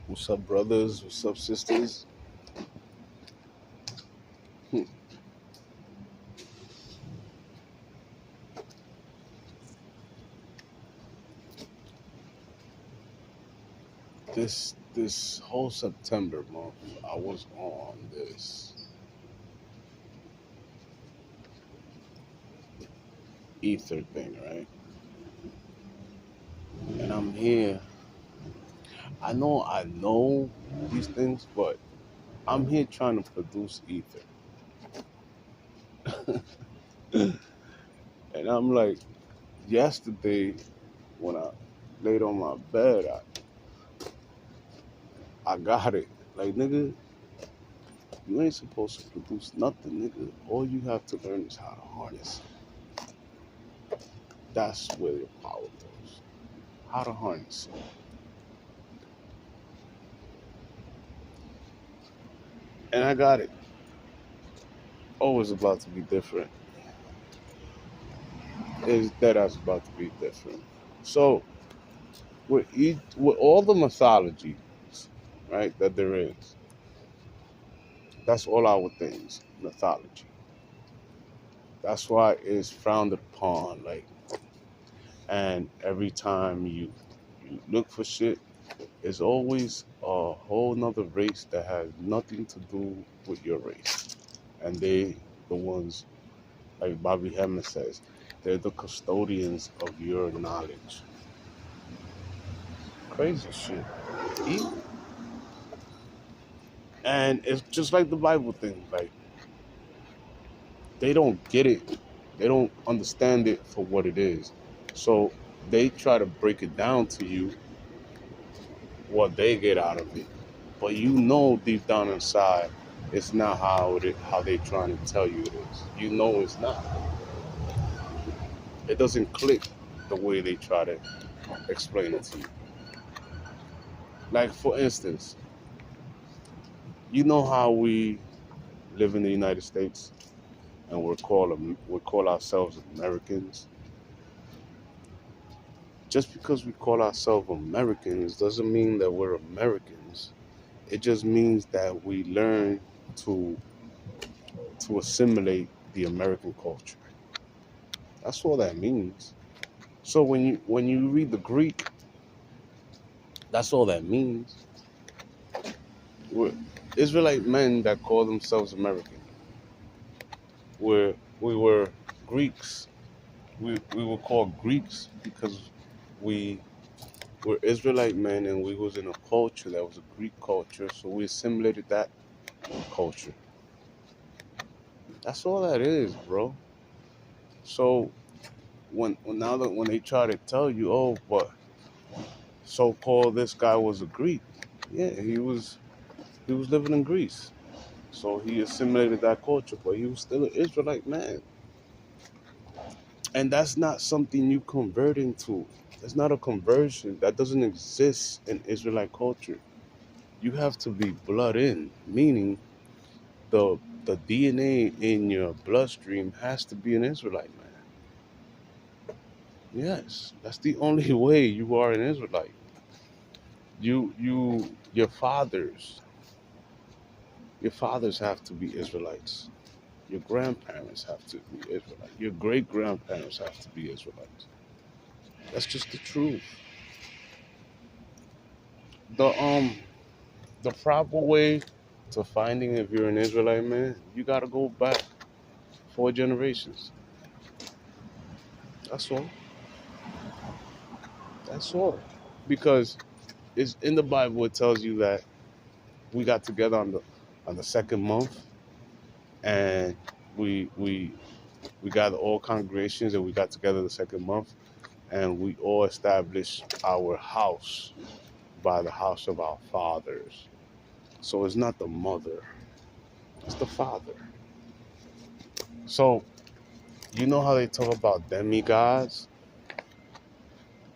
What's up, brothers? What's up, sisters? Hmm. This whole September month, I was on this ether thing, right? And I'm here. I know these things, but I'm here trying to produce ether. And I'm like, yesterday when I laid on my bed, I got it. Like, nigga, you ain't supposed to produce nothing, nigga. All you have to learn is how to harness it. That's where your power goes. How to harness it. And I got it. Always about to be different. Is that I was about to be different. So with all the mythology, right, that there is, that's all our things, mythology. That's why it's frowned upon. Like, and every time you look for shit, it's always a whole nother race that has nothing to do with your race. And they the ones, like Bobby Hemmett says, they're the custodians of your knowledge. Crazy shit. E- And it's just like the Bible thing. Like, they don't get it. They don't understand it for what it is. So they try to break it down to you what they get out of it. But you know deep down inside it's not how they trying to tell you it is. You know it's not. It doesn't click the way they try to explain it to you. Like, for instance, you know how we live in the United States and we call ourselves Americans. Just because we call ourselves Americans doesn't mean that we're Americans. It just means that we learn to assimilate the American culture. That's all that means. So when you read the Greek, that's all that means. We're Israelite men that call themselves American. We were Greeks. We were called Greeks because we were Israelite men and we was in a culture that was a Greek culture, so we assimilated that culture. That's all that is, bro. So when they try to tell you, oh, but so called this guy was a Greek, yeah, he was living in Greece, so he assimilated that culture, but he was still an Israelite man, and that's not something you convert into. That's not a conversion. That doesn't exist in Israelite culture. You have to be blood in, meaning the DNA in your bloodstream has to be an Israelite man. Yes, that's the only way you are an Israelite. Your fathers have to be Israelites. Your grandparents have to be Israelites. Your great grandparents have to be Israelites. That's just the truth. The the proper way to finding if you're an Israelite man, you gotta go back 4 generations. That's all. That's all. Because it's in the Bible. It tells you that we got together on the second month, and we we got all congregations, and we got together the second month, and we all established our house by the house of our fathers. So it's not the mother, it's the father. So you know how they talk about demigods?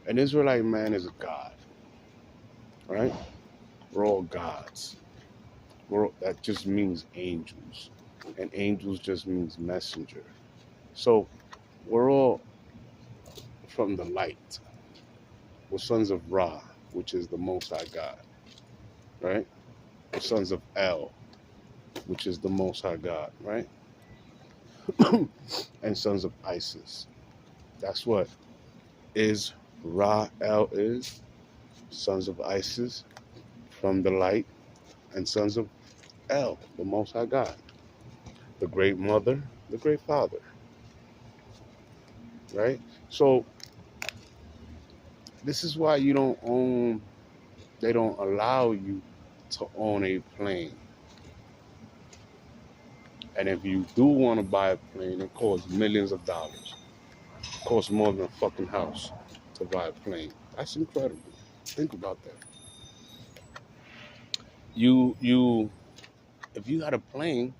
An Israelite man is a god, right? We're all gods. That just means angels, and angels just means messenger. So we're all from the light. We're sons of Ra, which is the Most High God. right? The sons of El, which is the Most High God, right? And sons of Isis. That's what Israel is. Sons of Isis from the light, and sons of El, the Most High God, the great mother, the great father, right? So this is why you don't own, they don't allow you to own a plane. And if you do want to buy a plane, it costs millions of dollars. It costs more than a fucking house to buy a plane. That's incredible. Think about that. You if you had a plane,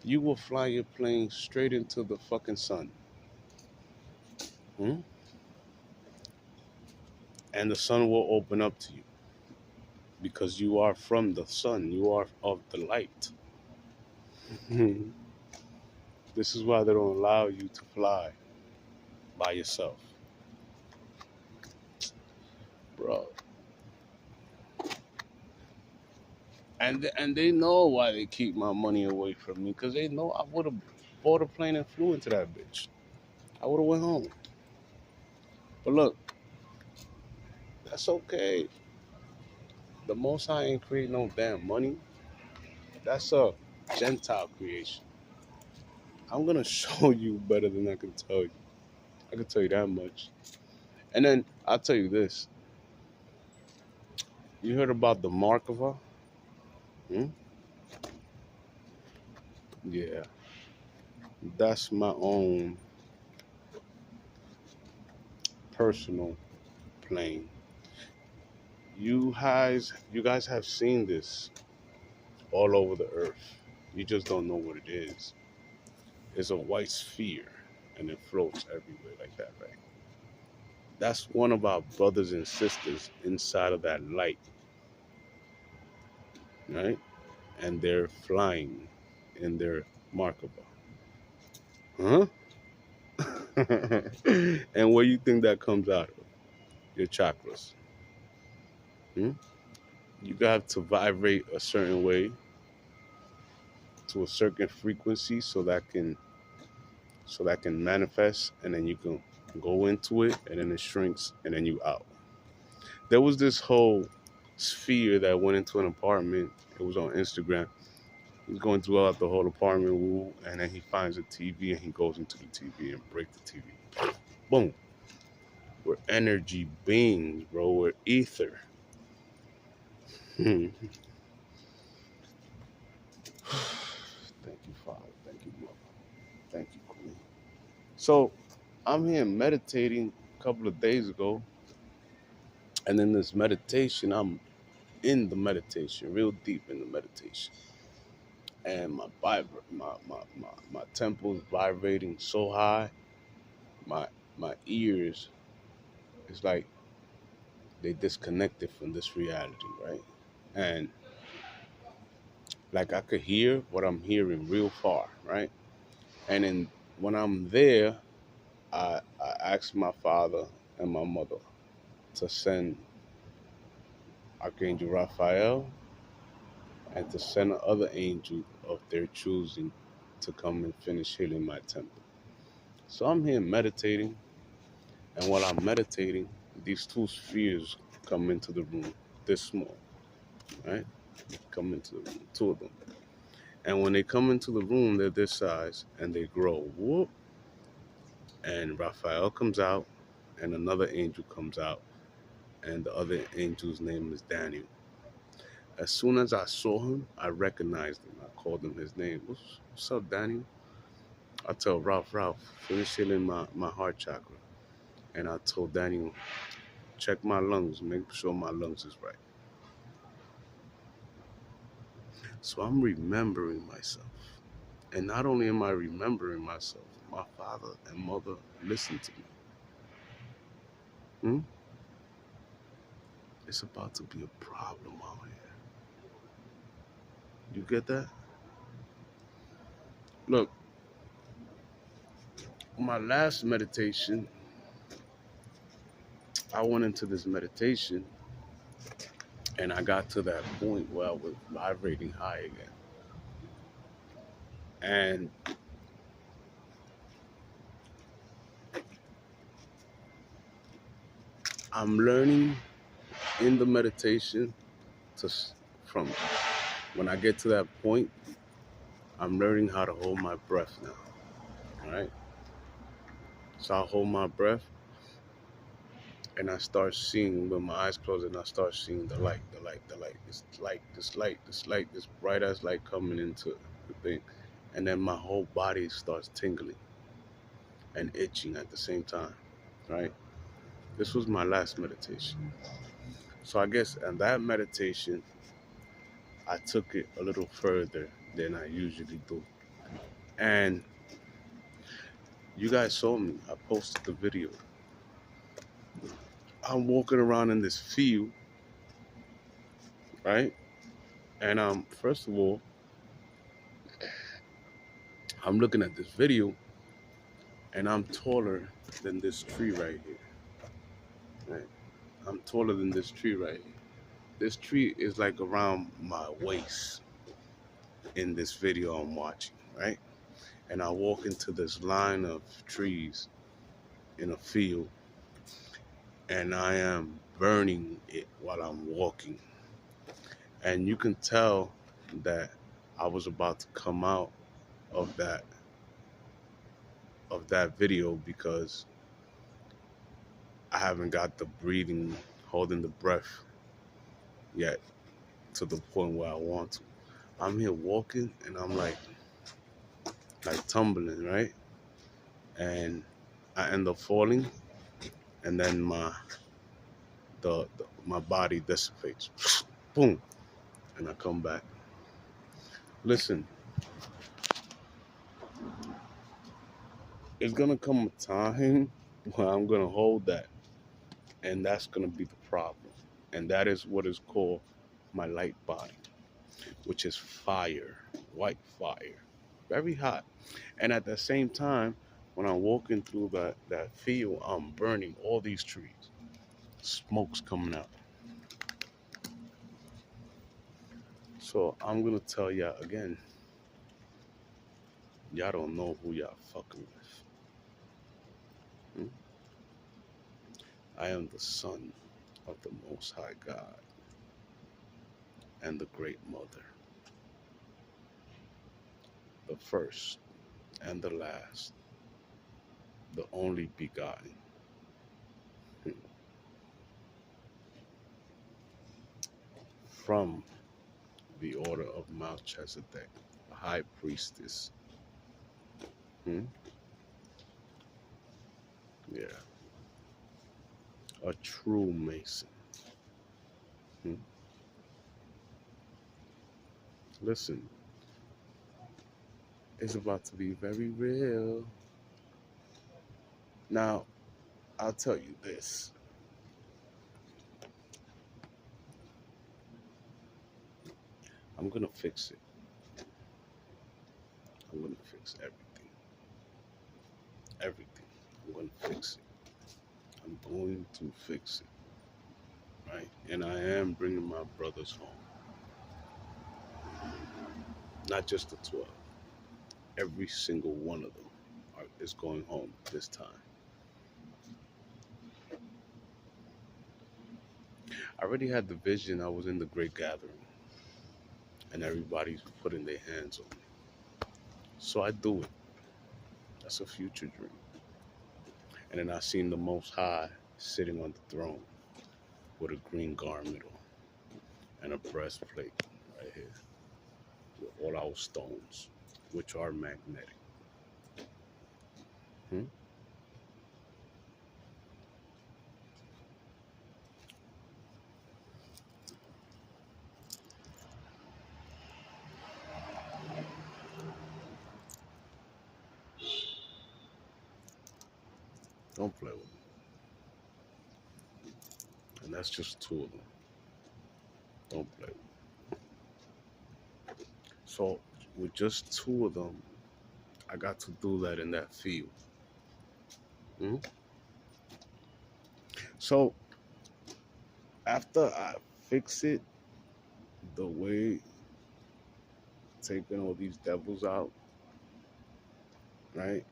you will fly your plane straight into the fucking sun. Hmm? And the sun will open up to you because you are from the sun. You are of the light. This is why they don't allow you to fly by yourself. Bro. And they know why they keep my money away from me, because they know I would have bought a plane and flew into that bitch. I would have went home. But look, that's okay. The Most High ain't create no damn money. That's a Gentile creation. I'm gonna show you better than I can tell you. I can tell you that much. And then I'll tell you this. You heard about the Markova? Hmm? Yeah. That's my own personal plane. You guys have seen this all over the earth. You just don't know what it is. It's a white sphere and it floats everywhere like that, right? That's one of our brothers and sisters inside of that light, right? And they're flying in their Markova. Huh? And where you think that comes out of? Your chakras. Hmm? You got to vibrate a certain way to a certain frequency so that can manifest, and then you can go into it, and then it shrinks, and then you out. There was this whole sphere that went into an apartment. It was on Instagram. He's going throughout the whole apartment, woo, and then he finds a TV and he goes into the TV and breaks the TV. Boom. We're energy beings, bro. We're ether. Thank you, Father. Thank you, Mother. Thank you, Queen. So I'm here meditating a couple of days ago, and in this meditation, I'm in the meditation, real deep in the meditation. And my temples vibrating so high, my my ears, it's like they disconnected from this reality, right? And like I could hear what I'm hearing real far, right? And then when I'm there, I asked my father and my mother to send Archangel Raphael and to send another angel of their choosing to come and finish healing my temple. So I'm here meditating, and while I'm meditating, these two spheres come into the room, this small, right? Come into the room, two of them. And when they come into the room, they're this size and they grow. Whoop. And Raphael comes out, and another angel comes out, and the other angel's name is Daniel. As soon as I saw him, I recognized him. I called him his name. What's up, Daniel? I tell Ralph, finish healing my heart chakra. And I told Daniel, check my lungs, make sure my lungs is right. So I'm remembering myself. And not only am I remembering myself, my father and mother listen to me. Hmm? It's about to be a problem out here. You get that? Look, my last meditation, I went into this meditation And I got to that point where I was vibrating high again. And I'm learning in the meditation to from when I get to that point, I'm learning how to hold my breath now. All right. So I hold my breath and I start seeing with my eyes closed, and I start seeing the light, the light, the light, this light, this bright ass light coming into the thing. And then my whole body starts tingling and itching at the same time. Right? This was my last meditation. So I guess in that meditation, I took it a little further than I usually do. And you guys saw me. I posted the video. I'm walking around in this field, right? And first of all, I'm looking at this video, and I'm taller than this tree right here. Right? I'm taller than this tree right here. This tree is like around my waist in this video I'm watching, right? And I walk into this line of trees in a field, and I am burning it while I'm walking. And you can tell that I was about to come out of that video because I haven't got the breathing, holding the breath yet to the point where I want to. I'm here walking and I'm like tumbling, right? And I end up falling, and then my body dissipates. Boom. And I come back. Listen, it's gonna come a time where I'm gonna hold that, and that's gonna be the problem. And that is what is called my light body, which is fire, white fire, very hot. And at the same time, when I'm walking through that field, I'm burning all these trees. Smoke's coming out. So I'm gonna tell y'all again, y'all don't know who y'all fucking with. Hmm? I am the son of the Most High God and the Great Mother, the first and the last, the only begotten. Hmm. From the order of Melchizedek, a high priestess. Hmm? Yeah, a true Mason. Hmm? Listen, it's about to be very real. Now, I'll tell you this. I'm gonna fix it. I'm gonna fix everything. Everything. I'm gonna fix it. I'm going to fix it. Right? And I am bringing my brothers home. Not just the 12. Every single one of them is going home this time. I already had the vision. I was in the great gathering, and everybody's putting their hands on me. So I do it. That's a future dream. And then I seen the Most High sitting on the throne with a green garment on and a breastplate right here with all our stones, which are magnetic. Hmm? Don't play with me. And that's just two of them. Don't play with me. So with just two of them, I got to do that in that field. Hmm? So after I fix it the way taking all these devils out, right?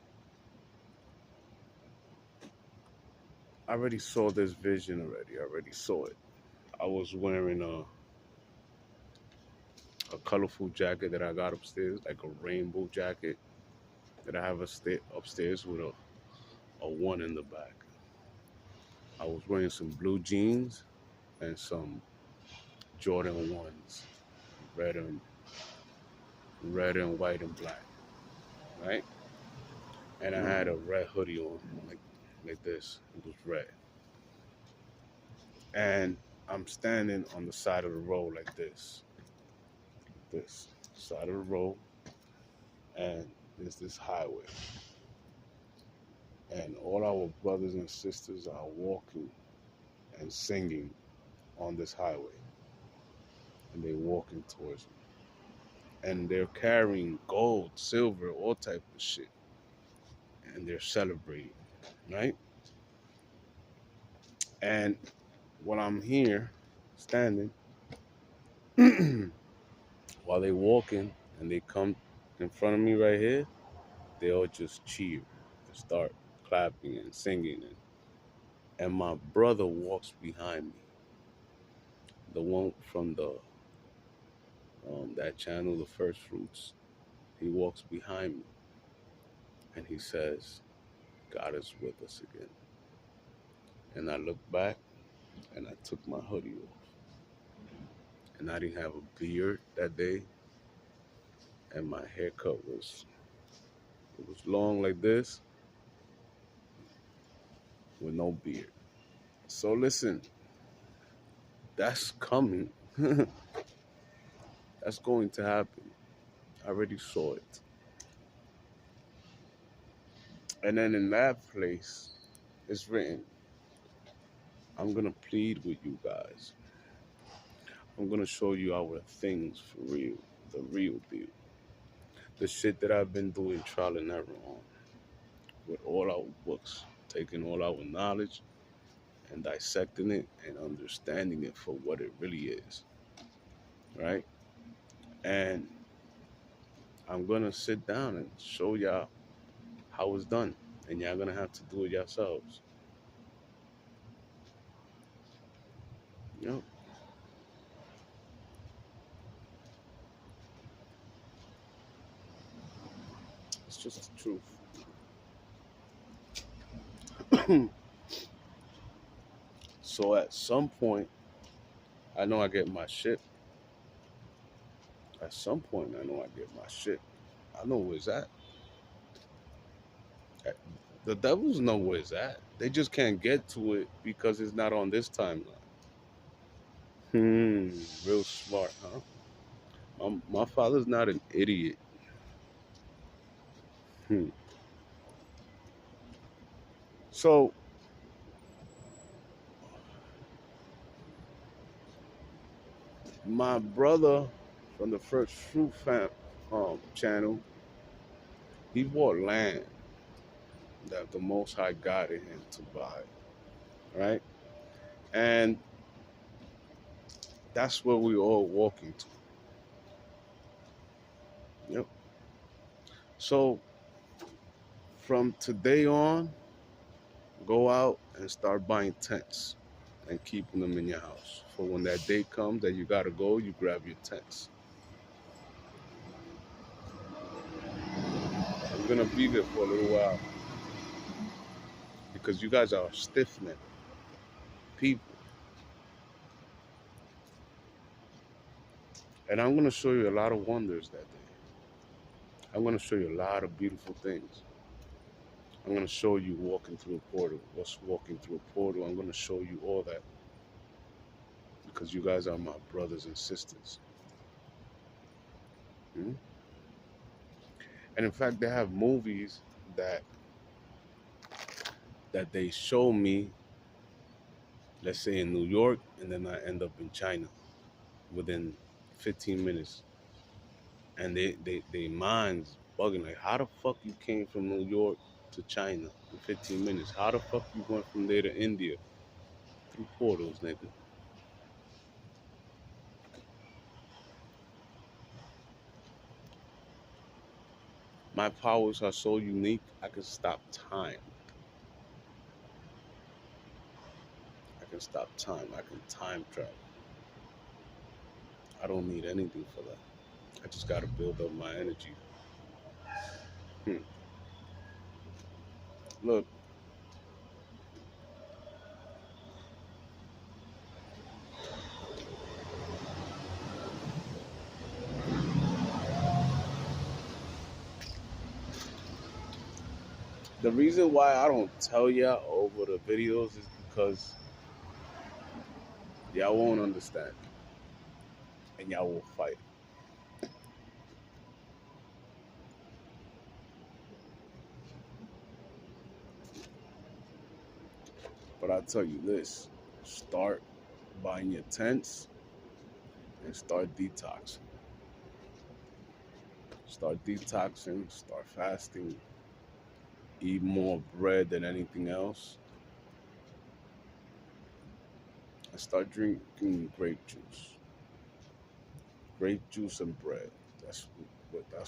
I already saw this vision already. I already saw it. I was wearing a colorful jacket that I got upstairs, like a rainbow jacket that I have upstairs with a one in the back. I was wearing some blue jeans and some Jordan ones, red and white and black, right? And I had a red hoodie on, like this. It was red, and I'm standing on the side of the road like this side of the road, and there's this highway, and all our brothers and sisters are walking and singing on this highway, and they're walking towards me, and they're carrying gold, silver, all type of shit, and they're celebrating, right? And while I'm here, standing, while they walking, and they come in front of me right here, they all just cheer and start clapping and singing, and my brother walks behind me, the one from the that channel, the First Fruits. He walks behind me, and he says, "God is with us again." And I looked back, and I took my hoodie off, and I didn't have a beard that day, and my haircut was it was long like this with no beard. So listen, that's coming. That's going to happen. I already saw it. And then in that place, it's written, I'm going to plead with you guys. I'm going to show you our things for real, the real deal. The shit that I've been doing trial and error on with all our books, taking all our knowledge and dissecting it and understanding it for what it really is, right? And I'm going to sit down and show y'all how it's done. And y'all going to have to do it yourselves. You know, it's just the truth. So at some point, I know I get my shit. At some point, I know I get my shit. I know where it's at. The devils know where it's at. They just can't get to it because it's not on this timeline. Real smart, huh? My father's not an idiot. Hmm. So my brother from the First Fruit channel, he bought land that the Most High guided him to buy, right? And that's where we all walking to. Yep. So from today on, go out and start buying tents and keeping them in your house. For when that day comes that you gotta go, you grab your tents. I'm gonna be there for a little while because you guys are stiff necked people. And I'm gonna show you a lot of wonders that day. I'm gonna show you a lot of beautiful things. I'm gonna show you walking through a portal. What's walking through a portal? I'm gonna show you all that because you guys are my brothers and sisters. Hmm? And in fact, they have movies that they show me, let's say in New York, and then I end up in China within 15 minutes. And they minds bugging like, how the fuck you came from New York to China in 15 minutes? How the fuck you went from there to India through portals, nigga? My powers are so unique, I can stop time. I can stop time. I can time travel. I don't need anything for that. I just got to build up my energy. Hmm. Look, the reason why I don't tell y'all over the videos is because y'all won't understand and y'all will fight. But I tell you this, start buying your tents and start detoxing. Start detoxing, start fasting, eat more bread than anything else, and start drinking grape juice. Grape juice and bread. That's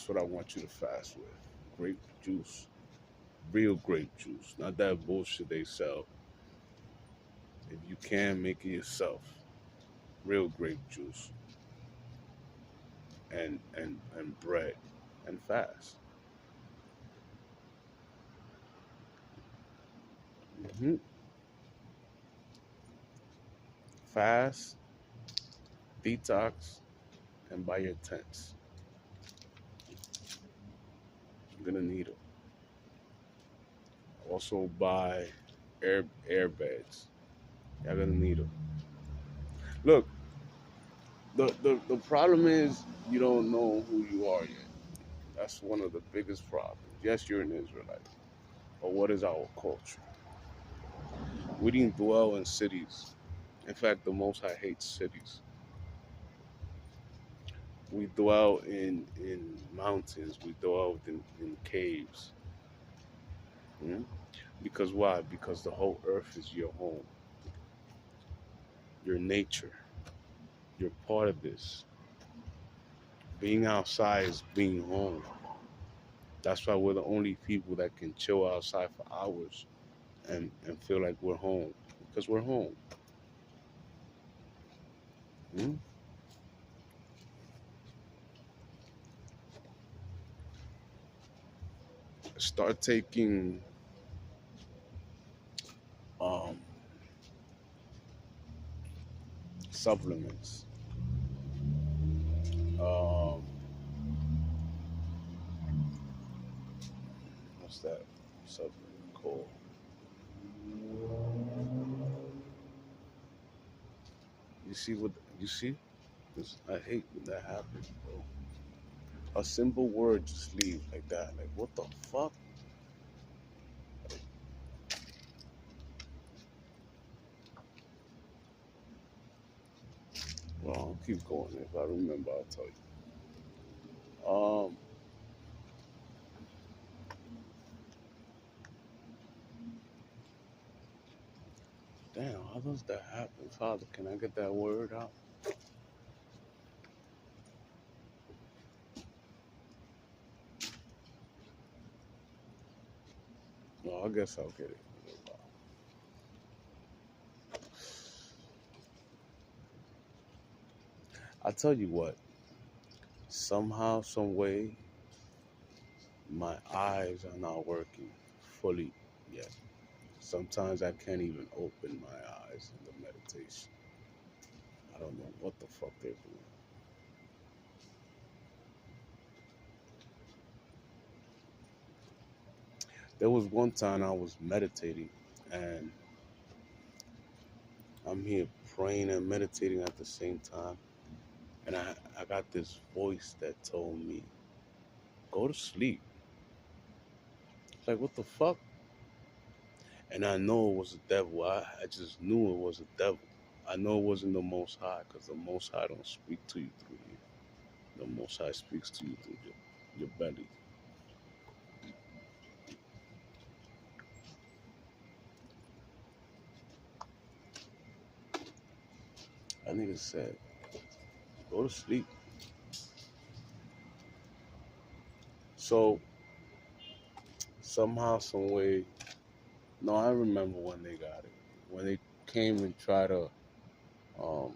what I want you to fast with. Grape juice. Real grape juice. Not that bullshit they sell. If you can, make it yourself. Real grape juice. And bread. And fast. hmm Fast, detox, and buy your tents. You're gonna need them. Also buy airbags. You're gonna need them. Look, the problem is you don't know who you are yet. That's one of the biggest problems. Yes, you're an Israelite, but what is our culture? We didn't dwell in cities. In fact, the Most High hates cities. We dwell in mountains. We dwell in caves. Hmm? Because why? Because the whole earth is your home, your nature. You're part of this. Being outside is being home. That's why we're the only people that can chill outside for hours and feel like we're home. Because we're home. Hmm? Start taking um, supplements. Um, what's that supplement called? You see what you see? This, I hate when that happens, bro. A simple word just leave like that. Like what the fuck? Well, I'll keep going. If I remember, I'll tell you. Damn, how does that happen, Father? Can I get that word out? No, I guess I'll get it. I tell you what. Somehow, some way, my eyes are not working fully yet. Sometimes I can't even open my eyes in the meditation. I don't know what the fuck they're doing. There was one time I was meditating and I'm here praying and meditating at the same time. And I got this voice that told me, go to sleep. It's like, what the fuck? And I know it was the devil. I just knew it was the devil. I know it wasn't the Most High because the Most High don't speak to you through you. The Most High speaks to you through your belly. I nigga said, go to sleep. So somehow, some way. No, I remember when they got it. When they came and tried to, um,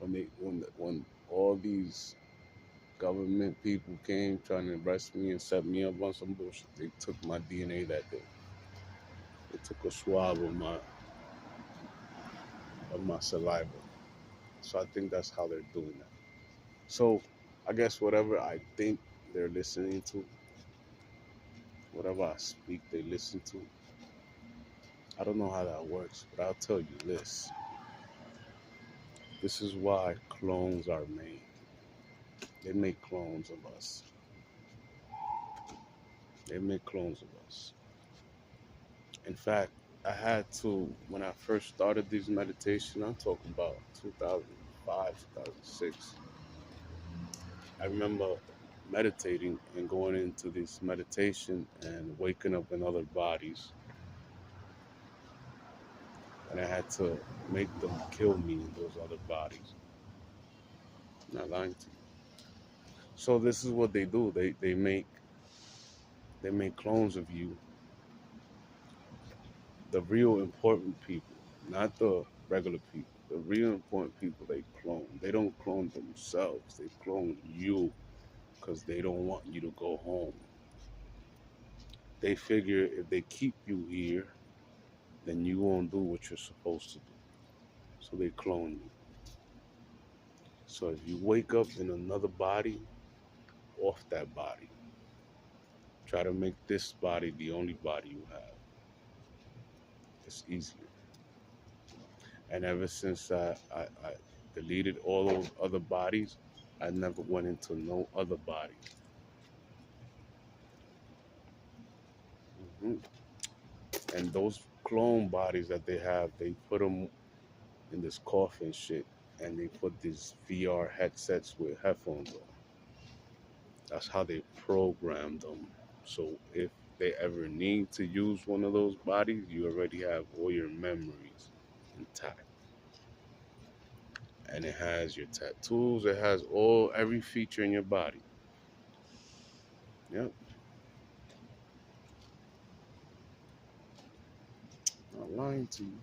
when all these government people came trying to arrest me and set me up on some bullshit, they took my DNA that day. They took a swab of my saliva. So I think that's how they're doing that. So I guess whatever I think they're listening to, whatever I speak they listen to, I don't know how that works, but I'll tell you this. This is why clones are made. They make clones of us. They make clones of us. In fact, I had to, when I first started these meditation, I'm talking about 2005, 2006. I remember meditating and going into this meditation and waking up in other bodies. And I had to make them kill me in those other bodies. I'm not lying to you. So this is what they do. They make clones of you, the real important people, not the regular people. The real important people they clone. They don't clone themselves. They clone you because they don't want you to go home. They figure if they keep you here, then you won't do what you're supposed to do. So they clone you. So if you wake up in another body, off that body. Try to make this body the only body you have. It's easier. And ever since I deleted all those other bodies, I never went into no other body. Hmm. And those clone bodies that they have, they put them in this coffin shit, and they put these VR headsets with headphones on. That's how they programmed them. So if they ever need to use one of those bodies, you already have all your memories intact. And it has your tattoos, it has every feature in your body. Yep. Not lying to you.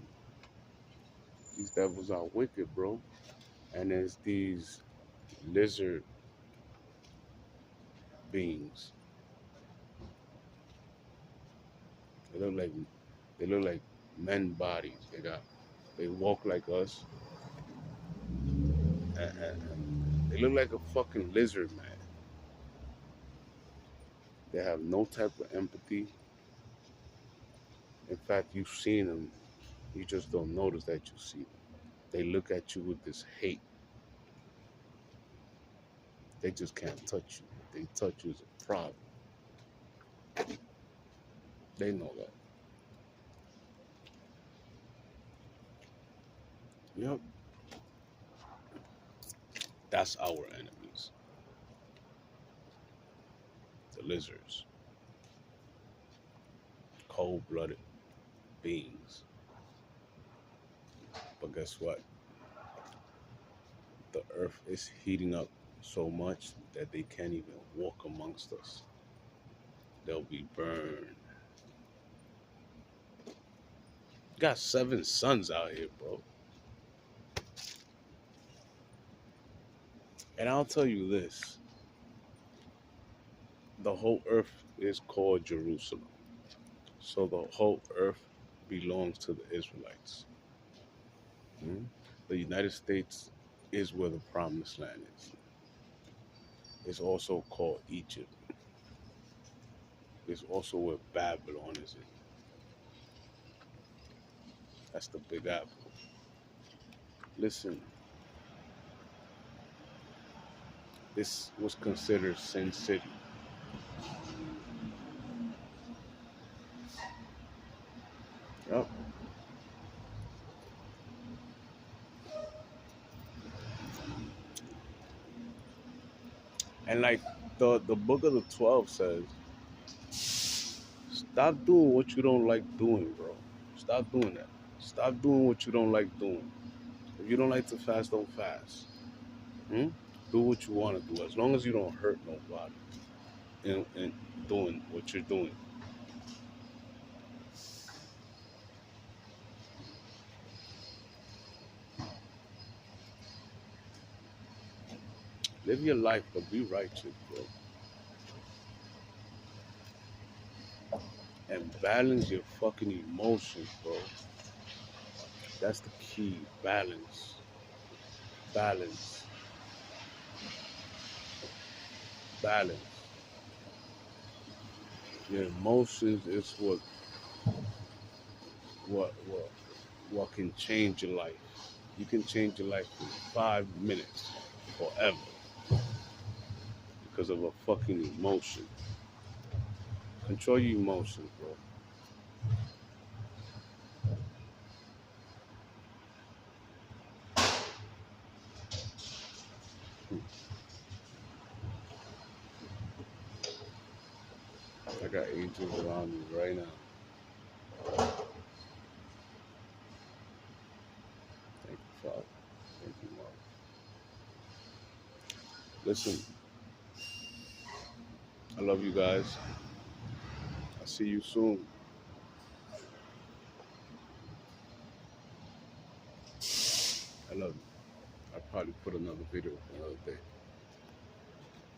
These devils are wicked, bro. And there's these lizard beings. They look like they look like men bodies. They walk like us, and they look like a fucking lizard, man. They have no type of empathy. In fact, you've seen them. You just don't notice that you see them. They look at you with this hate. They just can't touch you. If they touch you, it's a problem. They know that. Yep. That's our enemies. The lizards. Cold-blooded beings. But guess what? The earth is heating up so much that they can't even walk amongst us. They'll be burned. Got 7 suns out here, bro. And I'll tell you this. The whole earth is called Jerusalem. So the whole earth belongs to the Israelites. Hmm? The United States is where the promised land is. It's also called Egypt. It's also where Babylon is in. That's the Big Apple. Listen, this was considered Sin City. Yep. And like the book of the 12 says, stop doing what you don't like doing, bro. Stop doing that. Stop doing what you don't like doing. If you don't like to fast, don't fast. Hmm? Do what you want to do, as long as you don't hurt nobody. in doing what you're doing. Live your life, but be righteous, bro. And balance your fucking emotions, bro. That's the key. Balance. Balance. Balance. Your emotions is what what can change your life. You can change your life in 5 minutes, forever, because of a fucking emotion. Control your emotions, bro. I got angels around me right now. Thank you, Father. Thank you, Lord. Listen, I love you guys. I'll see you soon. I love you. I'll probably put another video another day.